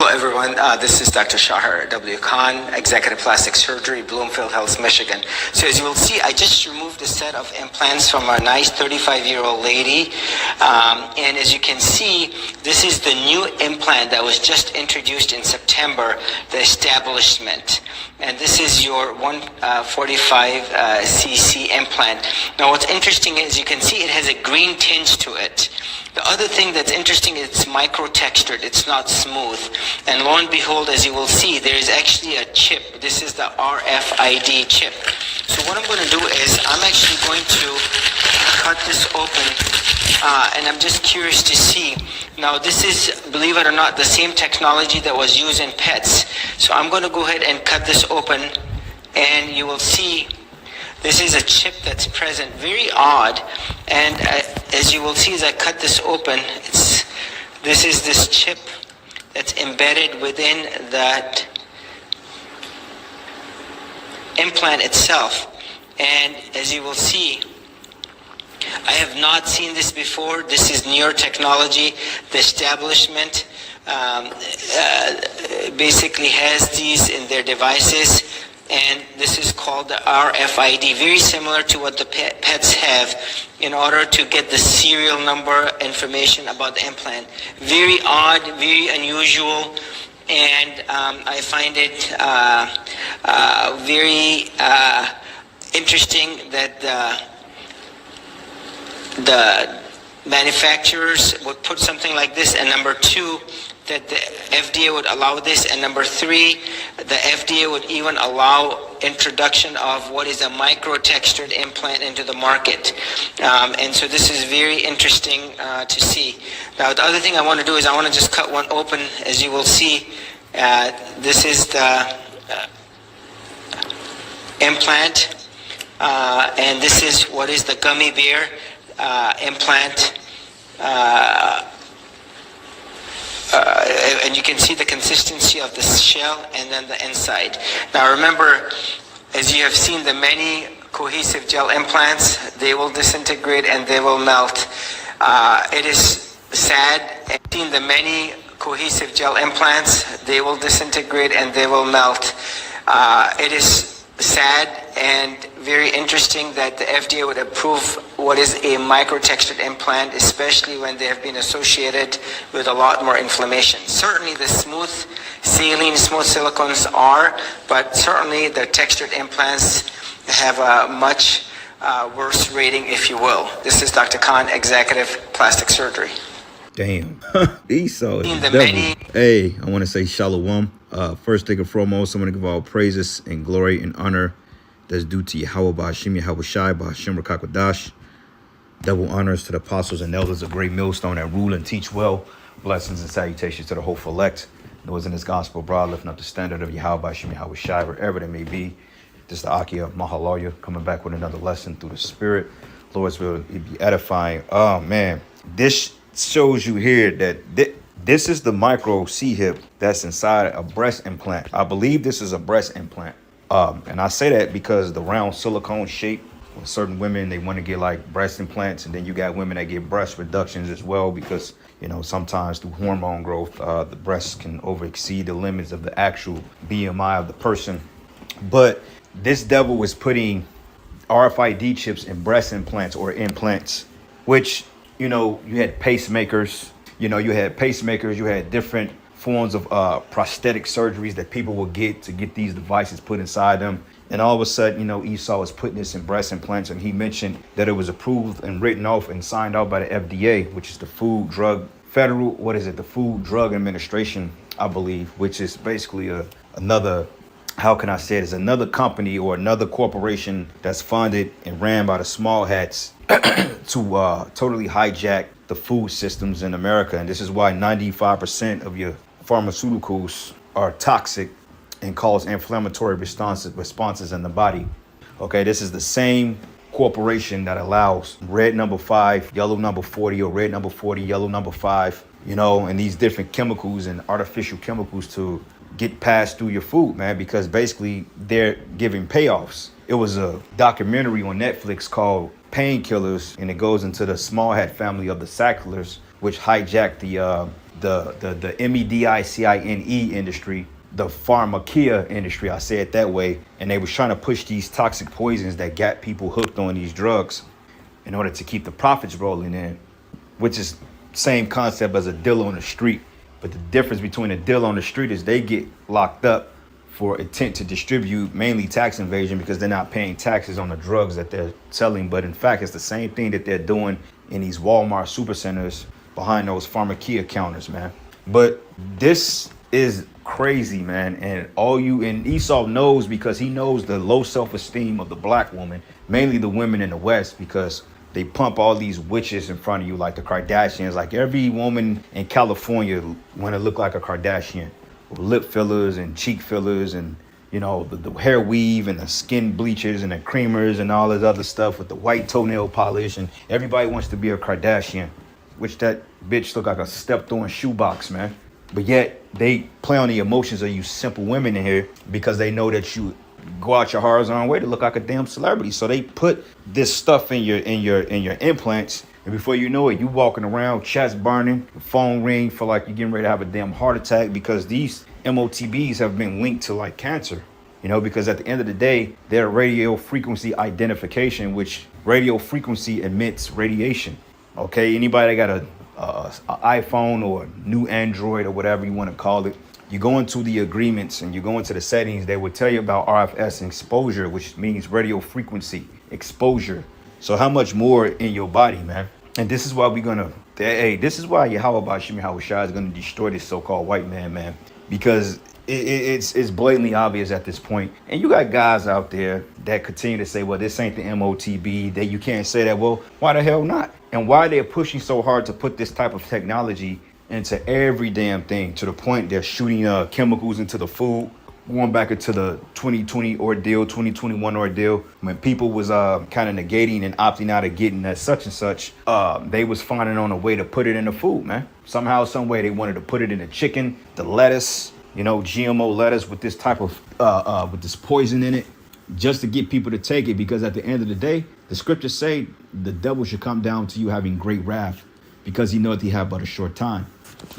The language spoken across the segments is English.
Hello everyone, this is Dr. Shahar W. Khan, Executive Plastic Surgery, Bloomfield Hills, Michigan. So as you will see, I just removed a set of implants from a nice 35-year-old lady. And as you can see, this is the new implant that was just introduced in September, the Establishment. And this is your 145 cc implant. Now what's interesting is you can see it has a green tinge to it. The other thing that's interesting is it's micro-textured, it's not smooth. And lo and behold, as you will see, there is actually a chip. This is the RFID chip. So what I'm going to do is I'm actually going to cut this open, and I'm just curious to see. Now this is, believe it or not, the same technology that was used in pets. So I'm going to go ahead and cut this open, and you will see this is a chip that's present, very odd. And as you will see as I cut this open, this is this chip that's embedded within that implant itself. And as you will see, I have not seen this before. This is newer technology. The Establishment basically has these in their devices. And this is called the RFID, very similar to what the pets have in order to get the serial number information about the implant. Very odd, very unusual, and I find it very interesting that the manufacturers would put something like this, and number two, that the FDA would allow this, and number three, the FDA would even allow introduction of what is a micro-textured implant into the market. And so this is very interesting to see. Now the other thing I want to do is I want to just cut one open. As you will see, this is the implant, and this is what is the gummy bear implant. And you can see the consistency of the shell and then the inside. Now remember, as you have seen the many cohesive gel implants, they will disintegrate and they will melt. It is sad. Seen the many cohesive gel implants, they will disintegrate and they will melt. It is sad and very interesting that the FDA would approve what is a micro-textured implant, especially when they have been associated with a lot more inflammation. Certainly the smooth saline, smooth silicones are, but certainly the textured implants have a much worse rating, if you will. This is Dr. Khan, Executive Plastic Surgery. Damn. Esau is the devil. Hey, I want to say shalom. First thing and foremost, I want to give all praises and glory and honor that's due to Yahweh Ba'ashim, Yahweh Shai, Ba'ashim Rakakwadash. Double honors to the apostles and elders of Great Millstone that rule and teach well. Blessings and salutations to the hopeful elect. Those in this gospel broad, lifting up the standard of Yahweh Ba'ashim, Yahweh Shai, wherever they may be. This is the Akia Mahaloya coming back with another lesson through the Spirit. Lord's will be edifying. Oh, man. This shows you here that this is the micro C-hip that's inside a breast implant. I believe this is a breast implant. And I say that because the round silicone shape, with certain women, they want to get like breast implants, and then you got women that get breast reductions as well because, you know, sometimes through hormone growth, the breasts can overexceed the limits of the actual BMI of the person. But this devil was putting RFID chips in breast implants or implants, which, you know, you had pacemakers, you had different forms of prosthetic surgeries that people will get to get these devices put inside them. And all of a sudden, you know, Esau was putting this in breast implants, and he mentioned that it was approved and written off and signed off by the FDA, which is the Food Drug Administration, I believe, which is basically another, how can I say it, is another company or another corporation that's funded and ran by the small hats to totally hijack the food systems in America. And this is why 95% of your pharmaceuticals are toxic and cause inflammatory responses in the body. Okay, this is the same corporation that allows red number 5, yellow number 40, or red number 40, yellow number 5, you know, and these different chemicals and artificial chemicals to get passed through your food, man, because basically they're giving payoffs. It was a documentary on Netflix called Painkillers, and it goes into the small hat family of the Sacklers, which hijacked the MEDICINE industry, the pharmacia industry, I say it that way, and they was trying to push these toxic poisons that got people hooked on these drugs in order to keep the profits rolling in, which is same concept as a dealer on the street. But the difference between a dealer on the street is they get locked up for intent to distribute, mainly tax evasion, because they're not paying taxes on the drugs that they're selling. But in fact, it's the same thing that they're doing in these Walmart supercenters behind those pharmacia counters, man. But this is crazy, man. And Esau knows, because he knows the low self-esteem of the black woman, mainly the women in the West, because they pump all these witches in front of you, like the Kardashians. Like every woman in California want to look like a Kardashian, with lip fillers and cheek fillers, and you know, the hair weave and the skin bleachers and the creamers and all this other stuff with the white toenail polish. And everybody wants to be a Kardashian, which that bitch look like a stepped on shoebox, man. But yet they play on the emotions of you simple women in here, because they know that you go out your horizontal way to look like a damn celebrity. So they put this stuff in your implants, and before you know it, you walking around, chest burning, phone ring, feel like you're getting ready to have a damn heart attack, because these MOTBs have been linked to like cancer. You know, because at the end of the day, they're radio frequency identification, which radio frequency emits radiation. Okay, anybody that got a iPhone or new Android or whatever you want to call it, you go into the agreements and you go into the settings, they will tell you about RFS exposure, which means radio frequency exposure. So how much more in your body, man? And this is why this is why Yahweh Shimi Hawashai is going to destroy this so-called white man, because it's blatantly obvious at this point. And you got guys out there that continue to say, well, this ain't the MOTB, that you can't say that. Well, why the hell not? And why they're pushing so hard to put this type of technology into every damn thing, to the point they're shooting chemicals into the food, going back into the 2020 ordeal, 2021 ordeal, when people was kind of negating and opting out of getting that such and such, they was finding on a way to put it in the food, man. Somehow, some way they wanted to put it in the chicken, the lettuce, you know, GMO lettuce with this type of, with this poison in it, just to get people to take it. Because at the end of the day, the scriptures say the devil should come down to you having great wrath, because he knoweth he have but a short time.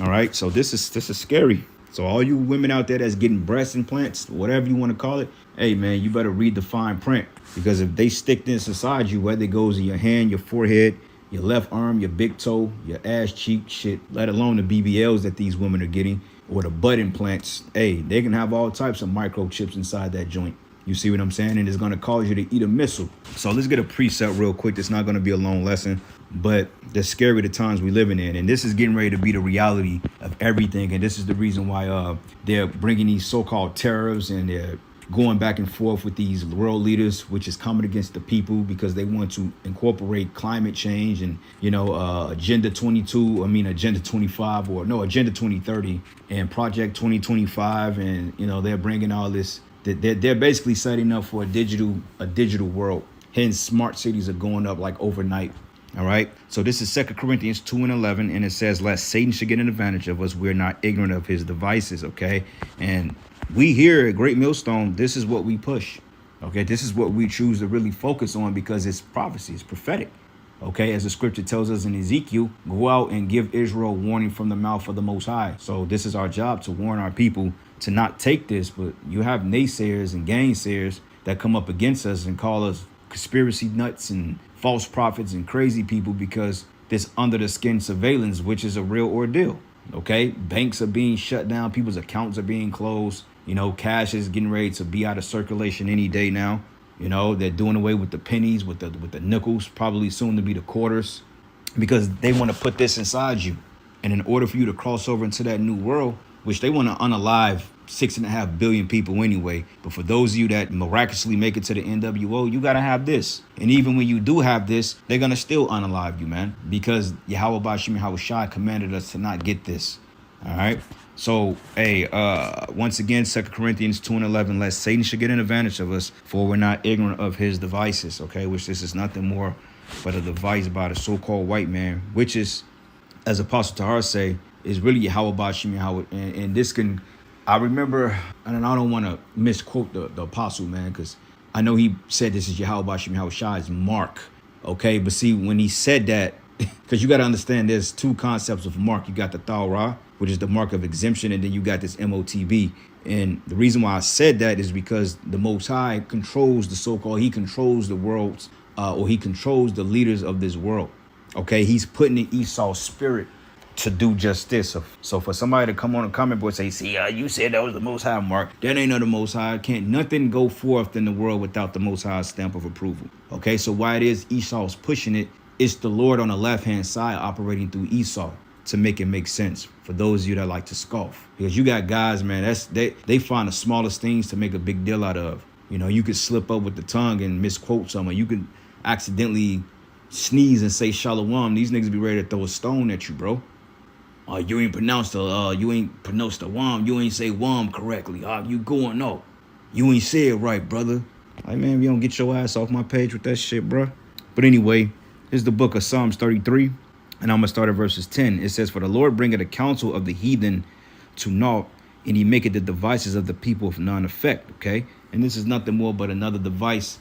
All right, so this is scary. So all you women out there that's getting breast implants, whatever you want to call it, hey man, you better read the fine print, because if they stick this inside you, whether it goes in your hand, your forehead, your left arm, your big toe, your ass cheek, shit, let alone the BBLs that these women are getting, or the butt implants, hey, they can have all types of microchips inside that joint. You see what I'm saying? And it's going to cause you to eat a missile. So let's get a precept real quick. It's not going to be a long lesson, but they're scary, the times we living in. And this is getting ready to be the reality of everything. And this is the reason why they're bringing these so-called tariffs, and they're going back and forth with these world leaders, which is coming against the people, because they want to incorporate climate change and, you know, Agenda 25, or no, Agenda 2030 and Project 2025. And, you know, they're bringing all this. They're basically setting up for a digital world. Hence, smart cities are going up like overnight. All right. So this is 2 Corinthians 2:11, and it says, lest Satan should get an advantage of us, we're not ignorant of his devices. OK, and we here at Great Millstone, this is what we push. OK, this is what we choose to really focus on, because it's prophecy, it's prophetic. OK, as the scripture tells us in Ezekiel, go out and give Israel warning from the mouth of the Most High. So this is our job, to warn our people to not take this. But you have naysayers and gainsayers that come up against us and call us conspiracy nuts and false prophets and crazy people, because this under the skin surveillance, which is a real ordeal. OK, banks are being shut down. People's accounts are being closed. You know, cash is getting ready to be out of circulation any day now. You know, they're doing away with the pennies, with the nickels, probably soon to be the quarters, because they want to put this inside you. And in order for you to cross over into that new world, which they want to unalive 6.5 billion people anyway. But for those of you that miraculously make it to the NWO, you got to have this. And even when you do have this, they're going to still unalive you, man, because Yahweh Bashim Hawashai commanded us to not get this. All right. So, hey, once again, 2 Corinthians 2:11, lest Satan should get an advantage of us, for we're not ignorant of his devices. OK, which this is nothing more but a device by the so-called white man, which is, as Apostle Tahar say, is really Yahweh Bashim Yahweh. And this can, I remember, and I don't want to misquote the apostle, man, because I know he said this is Yahweh Bashim Yahweh Shai's mark. OK, but see, when he said that, Because you got to understand there's two concepts of mark. You got the Thal-Ra, which is the mark of exemption, and then you got this MOTB. And the reason why I said that is because the Most High controls the so-called, he controls the world's, or he controls the leaders of this world. Okay, he's putting in Esau's spirit to do just this. So for somebody to come on a comment board and say, see, you said that was the Most High mark. That ain't no the Most High. Can't nothing go forth in the world without the Most High's stamp of approval. Okay, so why it is Esau's pushing it, it's the Lord on the left-hand side operating through Esau to make it make sense for those of you that like to scoff. Because you got guys, man, they find the smallest things to make a big deal out of. You know, you could slip up with the tongue and misquote someone. You could accidentally sneeze and say shalom. These niggas be ready to throw a stone at you, bro. You ain't pronounced the wam. You ain't say wam correctly. You going no. You ain't say it right, brother. Like, man, you don't get your ass off my page with that shit, bro. But anyway, here's the book of Psalms 33, and I'm gonna start at verses 10. It says, "For the Lord bringeth the counsel of the heathen to naught, and he maketh the devices of the people of none effect." Okay, and this is nothing more but another device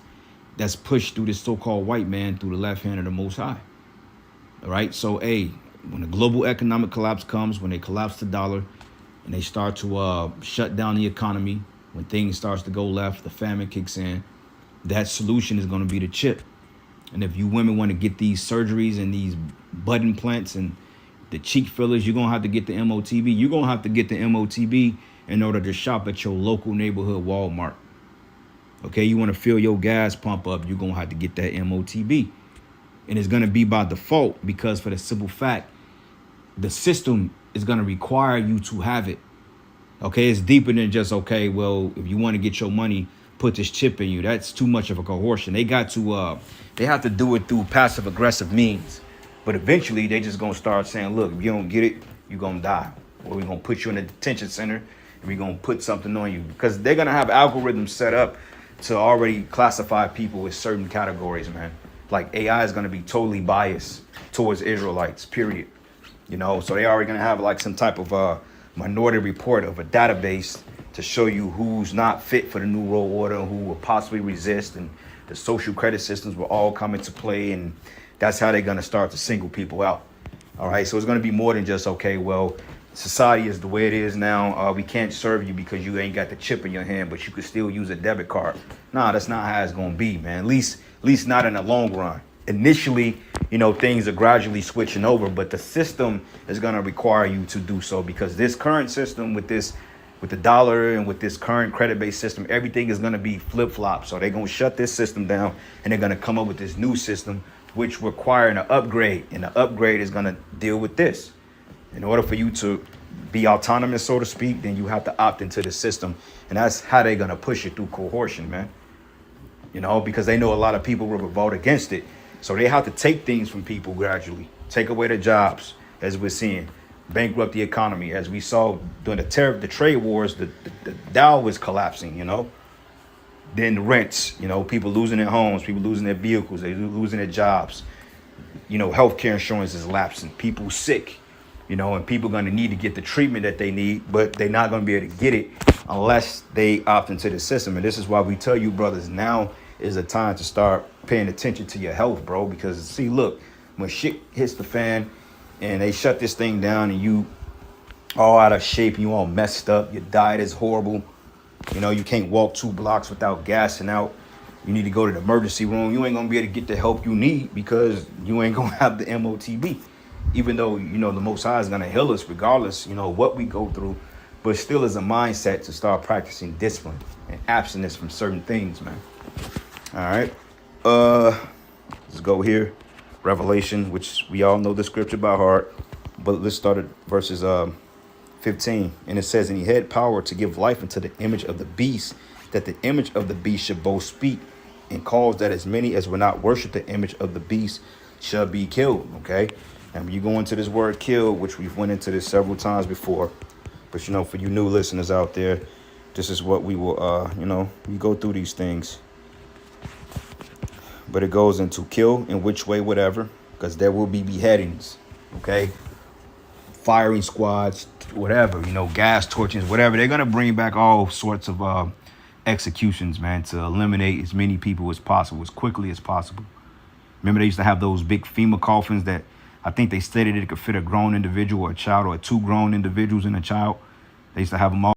that's pushed through this so-called white man through the left hand of the Most High. All right, so when the global economic collapse comes, when they collapse the dollar and they start to shut down the economy, when things starts to go left, the famine kicks in, that solution is going to be the chip. And if you women want to get these surgeries and these butt implants and the cheek fillers, you're going to have to get the MOTB. You're going to have to get the MOTB in order to shop at your local neighborhood Walmart. Okay, you want to fill your gas pump up, you're going to have to get that MOTB. And it's going to be by default because for the simple fact, the system is going to require you to have it. Okay, it's deeper than just, okay, well, if you want to get your money, put this chip in you. That's too much of a coercion. They got to, they have to do it through passive aggressive means. But eventually they just going to start saying, look, if you don't get it, you're going to die. Or we're going to put you in a detention center and we're going to put something on you. Because they're going to have algorithms set up to already classify people with certain categories, man. Like AI is going to be totally biased towards Israelites, period. You know, so they already going to have like some type of minority report of a database to show you who's not fit for the new world order, who will possibly resist, and the social credit systems will all come into play, and that's how they're going to start to single people out. All right, so it's going to be more than just, okay, well, society is the way it is now. We can't serve you because you ain't got the chip in your hand, but you could still use a debit card. Nah, that's not how it's going to be, man. At least not in the long run. Initially, you know, things are gradually switching over, but the system is going to require you to do so because this current system with the dollar and with this current credit-based system, everything is going to be flip-flop. So they're going to shut this system down and they're going to come up with this new system, which require an upgrade. And the upgrade is going to deal with this. In order for you to be autonomous, so to speak, then you have to opt into the system. And that's how they're going to push it through coercion, man. You know, because they know a lot of people will revolt against it. So they have to take things from people gradually, take away their jobs, as we're seeing, bankrupt the economy. As we saw during the trade wars, the Dow was collapsing, you know. Then the rents, you know, people losing their homes, people losing their vehicles, they losing their jobs. You know, healthcare insurance is lapsing, people sick, you know, and people going to need to get the treatment that they need, but they're not going to be able to get it unless they opt into the system. And this is why we tell you, brothers, now is a time to start paying attention to your health, bro. Because see, look, when shit hits the fan and they shut this thing down and you all out of shape, you all messed up, your diet is horrible, you know, you can't walk 2 blocks without gassing out, you need to go to the emergency room, you ain't gonna be able to get the help you need because you ain't gonna have the MOTB. Even though, you know, the Most High is gonna heal us regardless, you know, what we go through, but still is a mindset to start practicing discipline and abstinence from certain things, man. All right, let's go here. Revelation, which we all know the scripture by heart, but let's start at verses 15. And it says, and he had power to give life unto the image of the beast, that the image of the beast should both speak and cause that as many as will not worship the image of the beast shall be killed. Okay, and when you go into this word kill, which we've went into this several times before, but you know, for you new listeners out there, this is what we will you know, we go through these things. But it goes into kill in which way, whatever, because there will be beheadings, okay? Firing squads, whatever, you know, gas torches, whatever. They're going to bring back all sorts of executions, man, to eliminate as many people as possible, as quickly as possible. Remember, they used to have those big FEMA coffins that I think they stated it could fit a grown individual or a child, or two grown individuals and a child. They used to have them all.